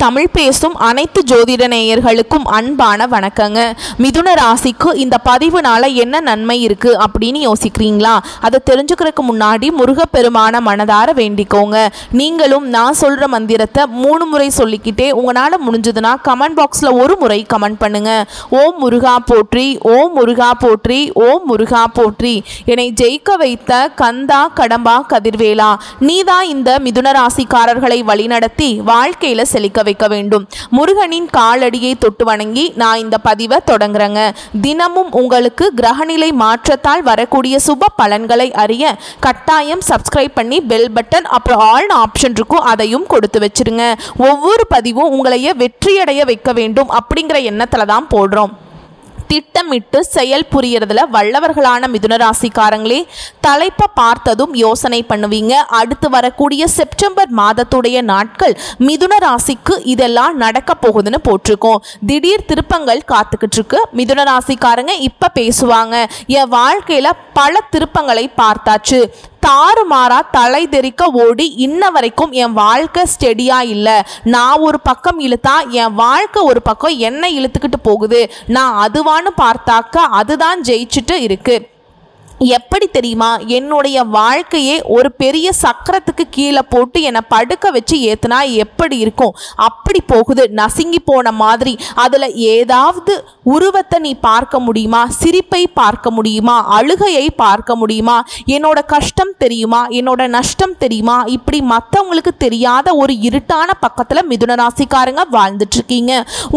தமிழ் பேசும் அனைத்து ஜோதிட நேயர்களுக்கும் அன்பான வணக்கங்க. மிதுன ராசிக்கு இந்த பதிவுனால என்ன நன்மை இருக்கு அப்படின்னு யோசிக்கிறீங்களா? அதை தெரிஞ்சுக்கிறதுக்கு முன்னாடி முருகப்பெருமான மனதார வேண்டிக்கோங்க. நீங்களும் நான் சொல்ற மந்திரத்தை 3 முறை சொல்லிக்கிட்டே உங்களால முடிஞ்சதுன்னா கமெண்ட் பாக்ஸ்ல ஒரு முறை கமெண்ட் பண்ணுங்க. ஓம் முருகா போற்றி, ஓம் முருகா போற்றி, ஓம் முருகா போற்றி. என்னை ஜெயிக்க வைத்த கந்தா கடம்பா கதிர்வேலா, நீதான் இந்த மிதுன ராசிக்காரர்களை வழிநடத்தி வாழ்க்கையில செழிக்க வைக்க வேண்டும். முருகனின் காலடியை தொட்டு வணங்கி நான் இந்த பதிவை தொடங்குறேங்க. தினமும் உங்களுக்கு கிரகநிலை மாற்றத்தால் வரக்கூடிய சுப பலன்களை அறிய கட்டாயம் சப்ஸ்கிரைப் பண்ணி பெல் பட்டன் அப்புறம் ஆல் ஆப்ஷன் இருக்கும், அதையும் கொடுத்து வச்சிருங்க. ஒவ்வொரு பதிவும் உங்களைய வெற்றியடைய வைக்க வேண்டும் அப்படிங்கிற எண்ணத்துல தான் போடுறோம். திட்டமிட்டு செயல் புரியறதுல வல்லவர்களான மிதுன ராசிக்காரங்களே, தலைப்பை பார்த்ததும் யோசனை பண்ணுவீங்க. அடுத்து வரக்கூடிய செப்டம்பர் மாதத்துடைய நாட்கள் மிதுன ராசிக்கு இதெல்லாம் நடக்க போகுதுன்னு போட்டிருக்கோம். திடீர் திருப்பங்கள் காத்துக்கிட்டு இருக்கு. மிதுன ராசிக்காரங்க இப்ப பேசுவாங்க, என் வாழ்க்கையில பல திருப்பங்களை பார்த்தாச்சு, தாறுமாறா தலை தெறிக்க ஓடி இன்ன வரைக்கும் என் வாழ்க்கை ஸ்டெடியா இல்லை, நான் ஒரு பக்கம் இழுத்தா என் வாழ்க்கை ஒரு பக்கம் என்ன இழுத்துக்கிட்டு போகுது, நான் அதுவான்னு பார்த்தாக்க அதுதான் ஜெயிச்சுட்டு இருக்கு. எப்படி தெரியுமா? என்னுடைய வாழ்க்கையே ஒரு பெரிய சக்கரத்துக்கு கீழே போட்டு என்னை படுக்க வச்சு ஏத்துனா எப்படி இருக்கும் அப்படி போகுது, நசுங்கி போன மாதிரி. அதில் ஏதாவது உருவத்தை நீ பார்க்க முடியுமா? சிரிப்பை பார்க்க முடியுமா? அழுகையை பார்க்க முடியுமா? என்னோட கஷ்டம் தெரியுமா? என்னோட நஷ்டம் தெரியுமா? இப்படி மற்றவங்களுக்கு தெரியாத ஒரு இருட்டான பக்கத்தில் மிதுன ராசிக்காரங்க வாழ்ந்துட்டு இருக்கீங்க.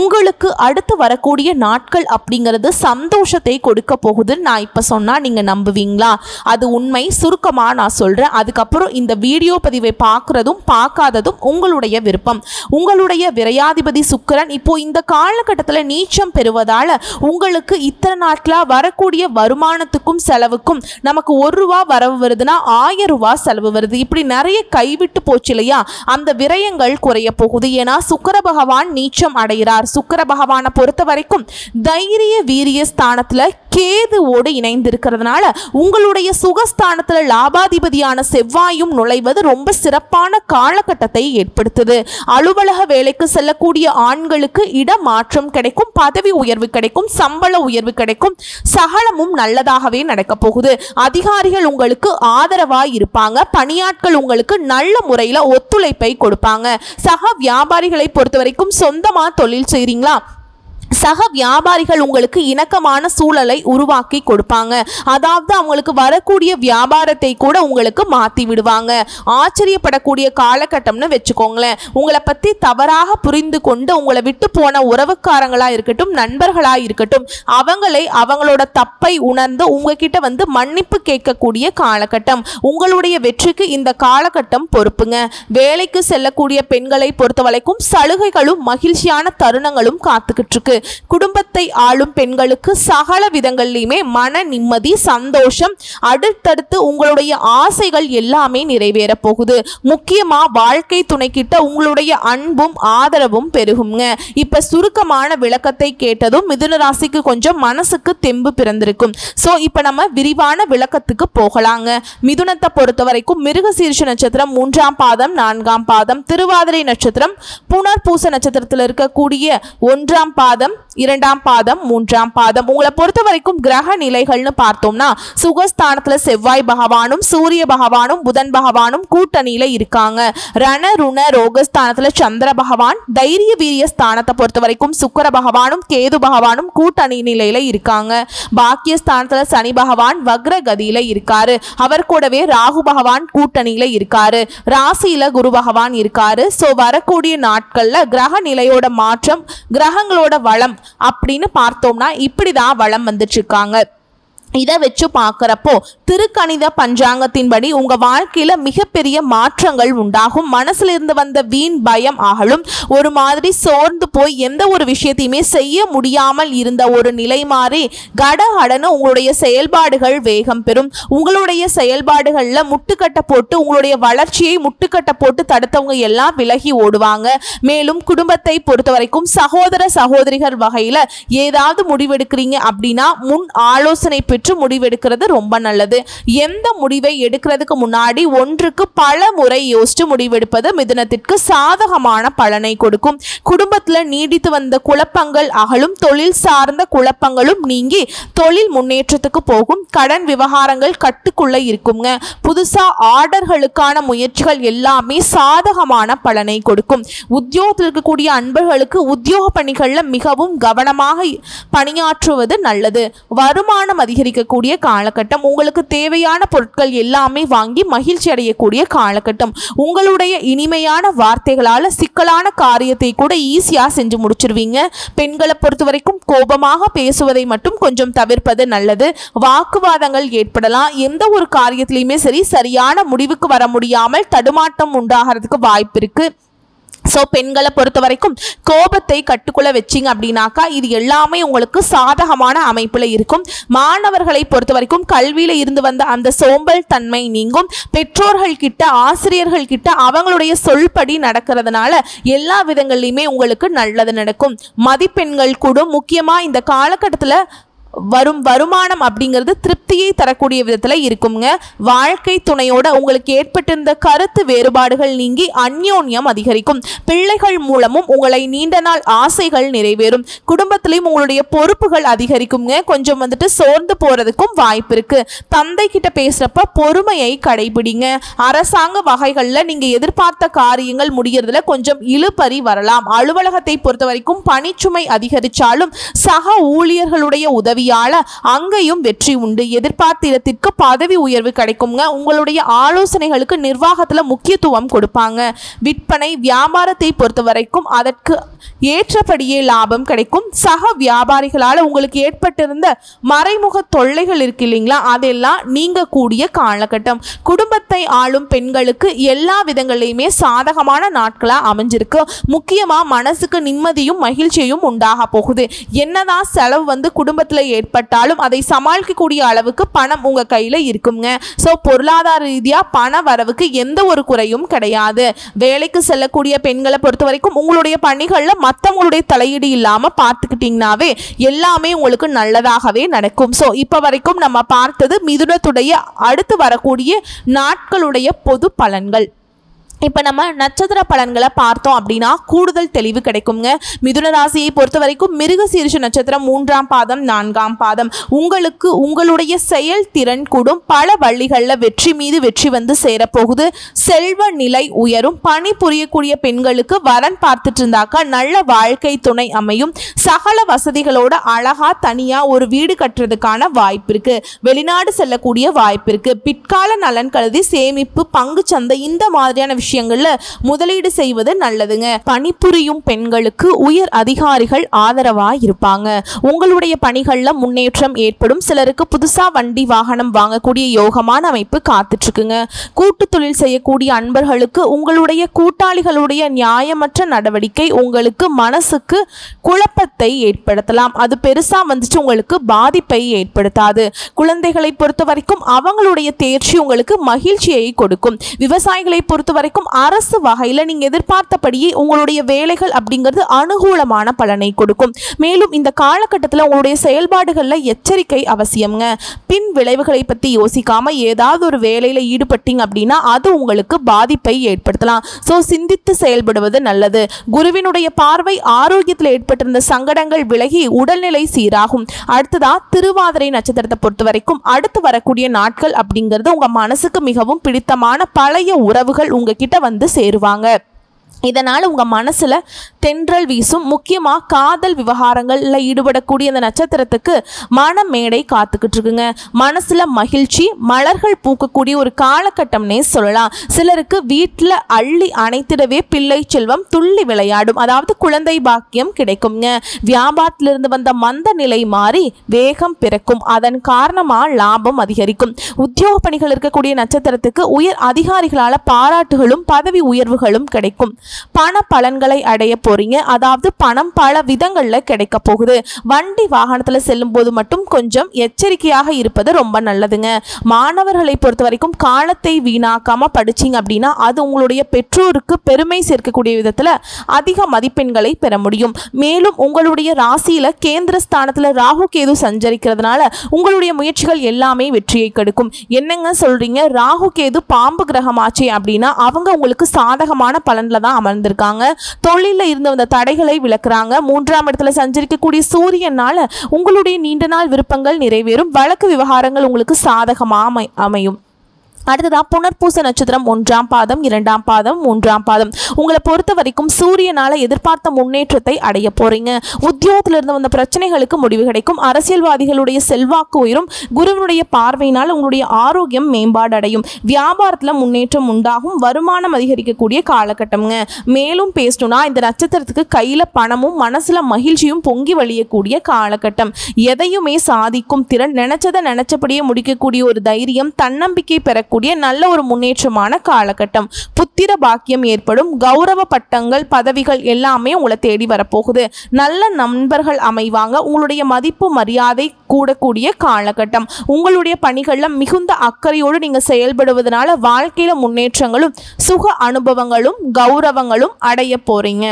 உங்களுக்கு அடுத்து வரக்கூடிய நாட்கள் அப்படிங்கிறது சந்தோஷத்தை கொடுக்க போகுதுன்னு நான் இப்போ சொன்னால் நீங்கள் நம்புவீங்களா? அது உண்மை. சுருக்கமா நான் சொல்றேன். அதுக்கப்புறம் இந்த வீடியோ பதிவை பார்க்கறதும் பார்க்காததும் உங்களுடைய விருப்பம். உங்களுடைய விரையாதிபதி சுக்கிரன் இப்போ இந்த காலகட்டத்தில் நீச்சம் பெறுவதால உங்களுக்கு இத்தனை நாட்களா வரக்கூடிய வருமானத்துக்கும் செலவுக்கும் நமக்கு 1 ரூபா வரவு வருதுன்னா 1000 ரூபாய் செலவு வருது. இப்படி நிறைய கைவிட்டு போச்சு இல்லையா? அந்த விரயங்கள் குறைய போகுது. ஏன்னா சுக்கிர பகவான் நீச்சம் அடைகிறார். சுக்கிர பகவானை பொறுத்த வரைக்கும் தைரிய வீரிய ஸ்தானத்துல கேதுவோடு இணைந்திருக்கிறதுனால உங்களுடைய சுகஸ்தானத்தில் லாபாதிபதியான செவ்வாயும் நுழைவது ரொம்ப சிறப்பான காலகட்டத்தை ஏற்படுத்துது. அலுவலக வேலைக்கு செல்லக்கூடிய ஆண்களுக்கு இடமாற்றம் கிடைக்கும், பதவி உயர்வு கிடைக்கும், சம்பள உயர்வு கிடைக்கும், சகலமும் நல்லதாகவே நடக்க போகுது. அதிகாரிகள் உங்களுக்கு ஆதரவாய் இருப்பாங்க. பணியாட்கள் உங்களுக்கு நல்ல முறையில் ஒத்துழைப்பை கொடுப்பாங்க. சக வியாபாரிகளை பொறுத்த வரைக்கும் சொந்தமா தொழில் செய்றீங்களா? சக வியாபாரிகள் உங்களுக்கு இணக்கமான சூழலை உருவாக்கி கொடுப்பாங்க. அதாவது அவங்களுக்கு வரக்கூடிய வியாபாரத்தை கூட உங்களுக்கு மாற்றி விடுவாங்க. ஆச்சரியப்படக்கூடிய காலகட்டம்னு வச்சுக்கோங்களேன். உங்களை பற்றி தவறாக புரிந்து கொண்டு உங்களை விட்டு போன உறவுக்காரங்களாக இருக்கட்டும், நண்பர்களாக இருக்கட்டும், அவங்களோட தப்பை உணர்ந்து உங்ககிட்ட வந்து மன்னிப்பு கேட்கக்கூடிய காலகட்டம். உங்களுடைய வெற்றிக்கு இந்த காலகட்டம் பொறுப்புங்க. வேலைக்கு செல்லக்கூடிய பெண்களை பொறுத்த வரைக்கும் சலுகைகளும் மகிழ்ச்சியான தருணங்களும் காத்துக்கிட்டு இருக்கு. குடும்பத்தை ஆளும் பெண்களுக்கு சகல விதங்கள்லையுமே மன நிம்மதி, சந்தோஷம், அடுத்தடுத்து உங்களுடைய ஆசைகள் எல்லாமே நிறைவேற போகுது. முக்கியமா வாழ்க்கை துணைக்கிட்ட உங்களுடைய அன்பும் ஆதரவும் பெருகுங்க. இப்ப சுருக்கமான விளக்கத்தை கேட்டதும் மிதுன ராசிக்கு கொஞ்சம் மனசுக்கு தெம்பு பிறந்திருக்கும். சோ இப்ப நம்ம விரிவான விளக்கத்துக்கு போகலாங்க. மிதுனத்தை பொறுத்த வரைக்கும் மிருகசீரிஷ நட்சத்திரம் 3ஆம் பாதம் 4ஆம் பாதம், திருவாதிரை நட்சத்திரம் புனர்பூச நட்சத்திரத்தில் இருக்கக்கூடிய 1ஆம் பாதம் 2ஆம் பாதம் 3ஆம் பாதம். உங்களை பொறுத்த வரைக்கும் கிரக நிலைகள்னு பார்த்தோம்னா சுகஸ்தானத்துல செவ்வாய் பகவானும் சூரிய பகவானும் புதன் பகவானும் கூட்டணியில இருக்காங்க. ரண ருண ரோகஸ்தானத்துல சந்திர பகவான், தைரிய வீரிய ஸ்தானத்தை பொறுத்த வரைக்கும் சுக்கிர பகவானும் கேது பகவானும் கூட்டணி நிலையில இருக்காங்க. பாக்கியஸ்தானத்துல சனி பகவான் வக்ர கதியில இருக்காரு. அவர் கூடவே ராகு பகவான் கூட்டணியில இருக்காரு. ராசியில குரு பகவான் இருக்காரு. சோ வரக்கூடிய நாட்கள்ல கிரக நிலையோட மாற்றம், கிரகங்களோட வளம் அப்படின்னு பார்த்தோம்னா இப்படிதான் வளம் வந்துட்டு இருக்காங்க. இதை வச்சு பார்க்குறப்போ திருக்கணித பஞ்சாங்கத்தின்படி உங்க வாழ்க்கையில மிகப்பெரிய மாற்றங்கள் உண்டாகும். மனசுல இருந்து வந்த வீண் பயம் அகலும். ஒரு மாதிரி சோர்ந்து போய் எந்த ஒரு விஷயத்தையுமே செய்ய முடியாமல் இருந்த ஒரு நிலை மாறி கடகடன்னு உங்களுடைய செயல்பாடுகள் வேகம் பெறும். உங்களுடைய செயல்பாடுகள்ல முட்டுக்கட்டை போட்டு உங்களுடைய வளர்ச்சியை முட்டுக்கட்டை போட்டு தடுத்தவங்க எல்லாம் விலகி ஓடுவாங்க. மேலும் குடும்பத்தை பொறுத்த வரைக்கும் சகோதர சகோதரிகள் வகையில ஏதாவது முடிவெடுக்கிறீங்க அப்படின்னா முன் ஆலோசனை பெற்று பெற்று முடிவெடுக்கிறது ரொம்ப நல்லது. எந்த முடிவை எடுக்கிறதுக்கு முன்னாடி ஒன்றுக்கு பல முறை யோசிச்சு முடிவெடுப்பது மிதுனத்திற்கு சாதகமான பலனை கொடுக்கும். குடும்பத்துல நீடித்து வந்த குழப்பங்கள் அகலும். தொழில் சார்ந்த குழப்பங்களும் நீங்கி தொழில் முன்னேற்றத்துக்கு போகும். கடன் விவகாரங்கள் கட்டுக்குள்ள இருக்குங்க. புதுசா ஆர்டர்களுக்கான முயற்சிகள் எல்லாமே சாதகமான பலனை கொடுக்கும். உத்தியோகத்தில் இருக்கக்கூடிய அன்பர்களுக்கு உத்தியோக பணிகள்ல மிகவும் கவனமாக பணியாற்றுவது நல்லது. வருமானம் அதிகரிக்கக்கூடிய காலகட்டம். உங்களுக்கு தேவையான பொருட்கள் எல்லாமே வாங்கி மகிழ்ச்சி அடையக்கூடிய காலகட்டம். உங்களுடைய இனிமையான வார்த்தைகளால சிக்கலான காரியத்தை கூட ஈஸியா செஞ்சு முடிச்சிருவீங்க. பெண்களை பொறுத்த வரைக்கும் கோபமாக பேசுவதை மட்டும் கொஞ்சம் தவிர்ப்பது நல்லது. வாக்குவாதங்கள் ஏற்படலாம். எந்த ஒரு காரியத்திலையுமே சரி சரியான முடிவுக்கு வர முடியாமல் தடுமாட்டம் உண்டாகிறதுக்கு வாய்ப்பு இருக்கு. பெண்களை பொறுத்த வரைக்கும் கோபத்தை கட்டுக்குள்ள வச்சிங்க அப்படின்னாக்கா இது எல்லாமே உங்களுக்கு சாதகமான அமைப்புல இருக்கும். மாணவர்களை பொறுத்த வரைக்கும் கல்வியில இருந்து வந்த அந்த சோம்பல் தன்மை நீங்கும். பெற்றோர்கள் கிட்ட ஆசிரியர்கள் கிட்ட அவங்களுடைய சொல்படி நடக்கிறதுனால எல்லா விதங்கள்லையுமே உங்களுக்கு நல்லது நடக்கும். மதிப்பெண்கள் கூடும். முக்கியமா இந்த காலகட்டத்தில் வரும் வருமானம் அப்படிங்கிறது திருப்தியை தரக்கூடிய விதத்துல இருக்குங்க. வாழ்க்கை துணையோட உங்களுக்கு ஏற்பட்டிருந்த கருத்து வேறுபாடுகள் நீங்கி அந்யோன்யம் அதிகரிக்கும். பிள்ளைகள் மூலமும் உங்களை நீண்ட நாள் ஆசைகள் நிறைவேறும். குடும்பத்திலையும் உங்களுடைய பொறுப்புகள் அதிகரிக்குங்க. கொஞ்சம் சோர்ந்து போறதுக்கும் வாய்ப்பு இருக்கு. தந்தை கிட்ட பேசுறப்ப பொறுமையை கடைபிடிங்க. அரசாங்க வகைகள்ல நீங்க எதிர்பார்த்த காரியங்கள் முடியறதுல கொஞ்சம் இழுபறி வரலாம். அலுவலகத்தை பொறுத்த வரைக்கும் பணிச்சுமை அதிகரிச்சாலும் சக ஊழியர்களுடைய உதவி அங்கேயும் வெற்றி உண்டு. எதிர்பார்த்த இடத்திற்கு பதவி உயர்வு கிடைக்குங்க. உங்களுடைய ஆலோசனைகளுக்கு நிர்வாகத்தில் முக்கியத்துவம் கொடுப்பாங்க. விற்பனை வியாபாரத்தை பொறுத்த வரைக்கும் அதற்கு ஏற்றபடியே லாபம் கிடைக்கும். சக வியாபாரிகளால் உங்களுக்கு ஏற்பட்டிருந்த மறைமுக தொல்லைகள் இருக்கு இல்லைங்களா, அதெல்லாம் நீங்க கூடிய காலகட்டம். குடும்பத்தை ஆளும் பெண்களுக்கு எல்லா விதங்களையுமே சாதகமான நாட்களா அமைஞ்சிருக்கு. முக்கியமா மனசுக்கு நிம்மதியும் மகிழ்ச்சியும் உண்டாக போகுது. என்னதான் செலவு குடும்பத்தில் ஏற்பட்டாலும் அதை சமாளிக்கக்கூடிய அளவுக்கு பணம் உங்க கையில இருக்குங்க. பொருளாதார ரீதியா பண வரவுக்கு எந்த ஒரு குறையும் கிடையாது. வேலைக்கு செல்லக்கூடிய பெண்களை பொறுத்த வரைக்கும் உங்களுடைய பணிகள்ல மற்றவங்களுடைய தலையீடு இல்லாம பார்த்துக்கிட்டீங்கன்னாவே எல்லாமே உங்களுக்கு நல்லதாகவே நடக்கும். இப்ப வரைக்கும் நம்ம பார்த்தது மிதுனத்துடைய அடுத்து வரக்கூடிய நாட்களுடைய பொது பலன்கள். இப்போ நம்ம நட்சத்திர பலன்களை பார்த்தோம் அப்படின்னா கூடுதல் தெளிவு கிடைக்குங்க. மிதுன ராசியை பொறுத்த வரைக்கும் மிருகசீரிஷ நட்சத்திரம் 3ஆம் பாதம் 4ஆம் பாதம். உங்களுக்கு உங்களுடைய செயல்திறன் கூடும். பல வழிகளில் வெற்றி மீது வெற்றி சேரப்போகுது. செல்வ நிலை உயரும். பணி புரியக்கூடிய பெண்களுக்கு வரன் பார்த்துட்டு இருந்தாக்கா நல்ல வாழ்க்கை துணை அமையும். சகல வசதிகளோட அழகா தனியா ஒரு வீடு கட்டுறதுக்கான வாய்ப்பு இருக்கு. வெளிநாடு செல்லக்கூடிய வாய்ப்பு இருக்கு. பிற்கால நலன் கருதி சேமிப்பு, பங்கு சந்தை இந்த மாதிரியான விஷயங்கள்ல முதலீடு செய்வது நல்லதுங்க. பணிபுரியும் பெண்களுக்கு உயர் அதிகாரிகள் ஆதரவா இருப்பாங்க. உங்களுடைய பணிகள்ல முன்னேற்றம் ஏற்படும். சிலருக்கு புதுசா வண்டி வாகனம் வாங்கக்கூடிய யோகமான அமைப்பு காத்துட்டு இருக்குங்க. கூட்டு தொழில் செய்யக்கூடிய அன்பர்களுக்கு உங்களுடைய கூட்டாளிகளுடைய நியாயமற்ற நடவடிக்கை உங்களுக்கு மனசுக்கு குழப்பத்தை ஏற்படுத்தலாம். அது பெருசா உங்களுக்கு பாதிப்பை ஏற்படுத்தாது. குழந்தைகளை பொறுத்த வரைக்கும் அவங்களுடைய தேர்ச்சி உங்களுக்கு மகிழ்ச்சியை கொடுக்கும். விவசாயிகளை பொறுத்த வரைக்கும் அரசு வகையில் நீங்க எதிர்பார்த்தபடியே உங்களுடைய வேலைகள் அப்படிங்கிறது அனுகூலமான பலனை கொடுக்கும். மேலும் இந்த காலகட்டத்தில் உங்களுடைய செயல்பாடுகள்ல எச்சரிக்கை அவசியம்ங்க. பின் விளைவுகளை பத்தி யோசிக்காம ஏதாவது ஒரு வேலையில ஈடுபட்டீங்க அப்படின்னா அது உங்களுக்கு பாதிப்பை ஏற்படுத்தலாம். சிந்தித்து செயல்படுவது நல்லது. குருவினுடைய பார்வை ஆரோக்கியத்தில் ஏற்பட்டிருந்த சங்கடங்கள் விலகி உடல்நிலை சீராகும். அடுத்ததா திருவாதிரை நட்சத்திரத்தை பொறுத்த வரைக்கும் அடுத்து வரக்கூடிய நாட்கள் அப்படிங்கிறது உங்க மனசுக்கு மிகவும் பிடித்தமான பழைய உறவுகள் உங்ககிட்ட சேருவாங்க. இதனால் உங்கள் மனசில் தென்றல் வீசும். முக்கியமாக காதல் விவகாரங்களில் ஈடுபடக்கூடிய அந்த நட்சத்திரத்துக்கு மனமேடை காத்துக்கிட்டு இருக்குங்க. மனசில் மகிழ்ச்சி, மலர்கள் பூக்கக்கூடிய ஒரு காலகட்டம்னே சொல்லலாம். சிலருக்கு வீட்டில் அள்ளி அணைத்திடவே பிள்ளை செல்வம் துள்ளி விளையாடும். அதாவது குழந்தை பாக்கியம் கிடைக்குங்க. வியாபாரத்திலிருந்து வந்த மந்த நிலை மாறி வேகம் பிறக்கும். அதன் காரணமாக லாபம் அதிகரிக்கும். உத்தியோக பணிகள் இருக்கக்கூடிய நட்சத்திரத்துக்கு உயர் அதிகாரிகளால் பாராட்டுகளும் பதவி உயர்வுகளும் கிடைக்கும். பண பலன்களை அடைய போறீங்க. அதாவது பணம் பல விதங்கள்ல கிடைக்க போகுது. வண்டி வாகனத்துல செல்லும் போது மட்டும் கொஞ்சம் எச்சரிக்கையாக இருப்பது ரொம்ப நல்லதுங்க. மாணவர்களை பொறுத்த வரைக்கும் காலத்தை வீணாக்காம படிச்சீங்க அப்படின்னா அது உங்களுடைய பெற்றோருக்கு பெருமை சேர்க்கக்கூடிய விதத்துல அதிக மதிப்பெண்களை பெற முடியும். மேலும் உங்களுடைய ராசியில கேந்திர ஸ்தானத்துல ராகு கேது சஞ்சரிக்கிறதுனால உங்களுடைய முயற்சிகள் எல்லாமே வெற்றியை கொடுக்கும். என்னங்க சொல்றீங்க, ராகு கேது பாம்பு கிரகமாச்சே அப்படின்னா அவங்க உங்களுக்கு சாதகமான பலன்ல தான் அமர்ந்திருக்காங்க. தொழில இருந்து வந்த தடைகளை விளக்குறாங்க. 3ஆம் இடத்துல சஞ்சரிக்கக்கூடிய சூரியனால உங்களுடைய நீண்ட நாள் விருப்பங்கள் நிறைவேறும். வழக்கு விவகாரங்கள் உங்களுக்கு சாதகமாக அமையும். அடுத்ததா புனர்பூச நட்சத்திரம் 1ஆம் பாதம் 2ஆம் பாதம் 3ஆம் பாதம். உங்களை பொறுத்த வரைக்கும் சூரியனால எதிர்பார்த்த முன்னேற்றத்தை அடைய போறீங்க. உத்தியோகத்திலிருந்து வந்த பிரச்சனைகளுக்கு முடிவு கிடைக்கும். அரசியல்வாதிகளுடைய செல்வாக்கு உயரும். குருவினுடைய பார்வையினால் உங்களுடைய ஆரோக்கியம் மேம்பாடு அடையும். வியாபாரத்தில் முன்னேற்றம் உண்டாகும். வருமானம் அதிகரிக்கக்கூடிய காலகட்டம்ங்க. மேலும் பேசணும்னா இந்த நட்சத்திரத்துக்கு கையில பணமும் மனசுல மகிழ்ச்சியும் பொங்கி வழியக்கூடிய காலகட்டம். எதையுமே சாதிக்கும் திறன், நினைச்சதை நினைச்சபடியே முடிக்கக்கூடிய ஒரு தைரியம், தன்னம்பிக்கை பெற நல்ல ஒரு முன்னேற்றமான காலகட்டம். புத்திர பாக்கியம் ஏற்படும். கௌரவ பட்டங்கள் பதவிகள் எல்லாமே உங்களை தேடி வரப்போகுது. நல்ல நண்பர்கள் அமைவாங்க. உங்களுடைய மதிப்பு மரியாதை கூடக்கூடிய காலகட்டம். உங்களுடைய பணிகள்ல மிகுந்த அக்கறையோடு நீங்க செயல்படுவதனால வாழ்க்கையில முன்னேற்றங்களும் சுக அனுபவங்களும் கௌரவங்களும் அடைய போறீங்க.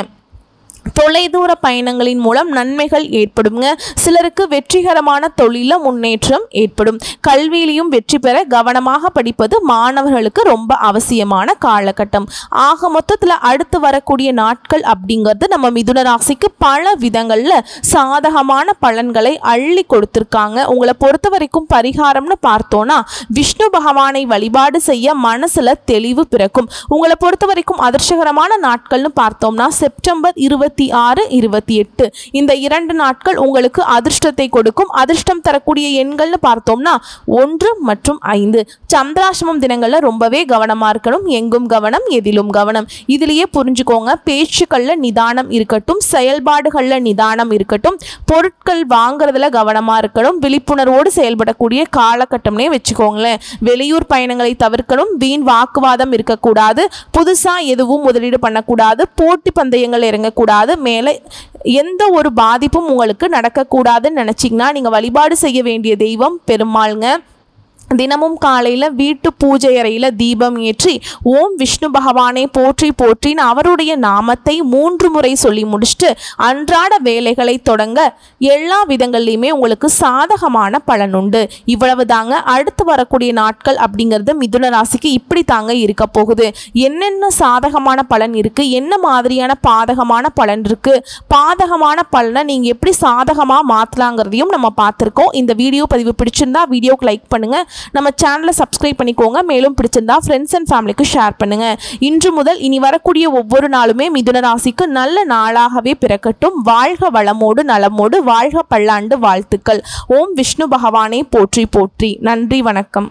தொலைதூர பயணங்களின் மூலம் நன்மைகள் ஏற்படுங்க. சிலருக்கு வெற்றிகரமான தொழில முன்னேற்றம் ஏற்படும். கல்வியிலையும் வெற்றி பெற கவனமாக படிப்பது மாணவர்களுக்கு ரொம்ப அவசியமான காலகட்டம். ஆக மொத்தத்தில் அடுத்து வரக்கூடிய நாட்கள் அப்படிங்கிறது நம்ம மிதுன ராசிக்கு பல விதங்கள்ல சாதகமான பலன்களை அள்ளி கொடுத்திருக்காங்க. உங்களை பொறுத்த வரைக்கும் பரிகாரம்னு பார்த்தோம்னா விஷ்ணு பகவானை வழிபாடு செய்ய மனசுல தெளிவு பிறக்கும். உங்களை பொறுத்த வரைக்கும் அதிர்ஷ்டகரமான நாட்கள்னு பார்த்தோம்னா செப்டம்பர் 26, 28 இந்த 2 நாட்கள் உங்களுக்கு அதிர்ஷ்டத்தை கொடுக்கும். அதிர்ஷ்டம் தரக்கூடிய எண்கள்னு பார்த்தோம்னா 1 மற்றும் 5. சந்திராஷ்டமம் தினங்கள்ல ரொம்பவே கவனமா இருக்கணும். எங்கும் கவனம் எதிலும் கவனம். இதுலயே புரிஞ்சுக்கோங்க, பேச்சுக்கள்ல நிதானம் இருக்கட்டும், செயல்பாடுகள்ல நிதானம் இருக்கட்டும், பொருட்கள் வாங்குறதுல கவனமா இருக்கணும். விழிப்புணர்வோடு செயல்படக்கூடிய காலகட்டம்னே வச்சுக்கோங்களேன். வெளியூர் பயணங்களை தவிர்க்கணும். வீண் வாக்குவாதம் இருக்கக்கூடாது. புதுசா எதுவும் முதலீடு பண்ணக்கூடாது. போட்டி பந்தயங்கள் இறங்கக்கூடாது. மேலே எந்த ஒரு பாதிப்பும் உங்களுக்கு நடக்கக்கூடாதுன்னு நினைச்சிங்கன்னா நீங்க வழிபாடு செய்ய வேண்டிய தெய்வம் பெருமாள்ங்க. தினமும் காலையில் வீட்டு பூஜை அறையில் தீபம் ஏற்றி ஓம் விஷ்ணு பகவானை போற்றி போற்றின்னு அவருடைய நாமத்தை 3 முறை சொல்லி முடிச்சுட்டு அன்றாட வேலைகளை தொடங்க எல்லா விதங்கள்லையுமே உங்களுக்கு சாதகமான பலன் உண்டு. இவ்வளவு தாங்க. அடுத்து வரக்கூடிய நாட்கள் அப்படிங்கிறது மிதுன ராசிக்கு இப்படி தாங்க இருக்க போகுது. என்னென்ன சாதகமான பலன் இருக்கு, என்ன மாதிரியான பாதகமான பலன் இருக்கு, பாதகமான பலனை நீங்க எப்படி சாதகமாக மாற்றலாங்கிறதையும் நம்ம பார்த்துருக்கோம். இந்த வீடியோ பதிவு பிடிச்சிருந்தா வீடியோக்கு லைக் பண்ணுங்க. நம்ம சேனலை சப்ஸ்கிரைப் பண்ணிக்கோங்க. மேலும் பிடிச்சிருந்தா ஃப்ரெண்ட்ஸ் அண்ட் ஃபேமிலிக்கு ஷேர் பண்ணுங்க. இன்று முதல் இனி வரக்கூடிய ஒவ்வொரு நாளுமே மிதுன ராசிக்கு நல்ல நாளாகவே பிறக்கட்டும். வாழ்க வளமோடு நலமோடு வாழ்க பல்லாண்டு வாழ்த்துக்கள். ஓம் விஷ்ணு பகவானை போற்றி போற்றி. நன்றி, வணக்கம்.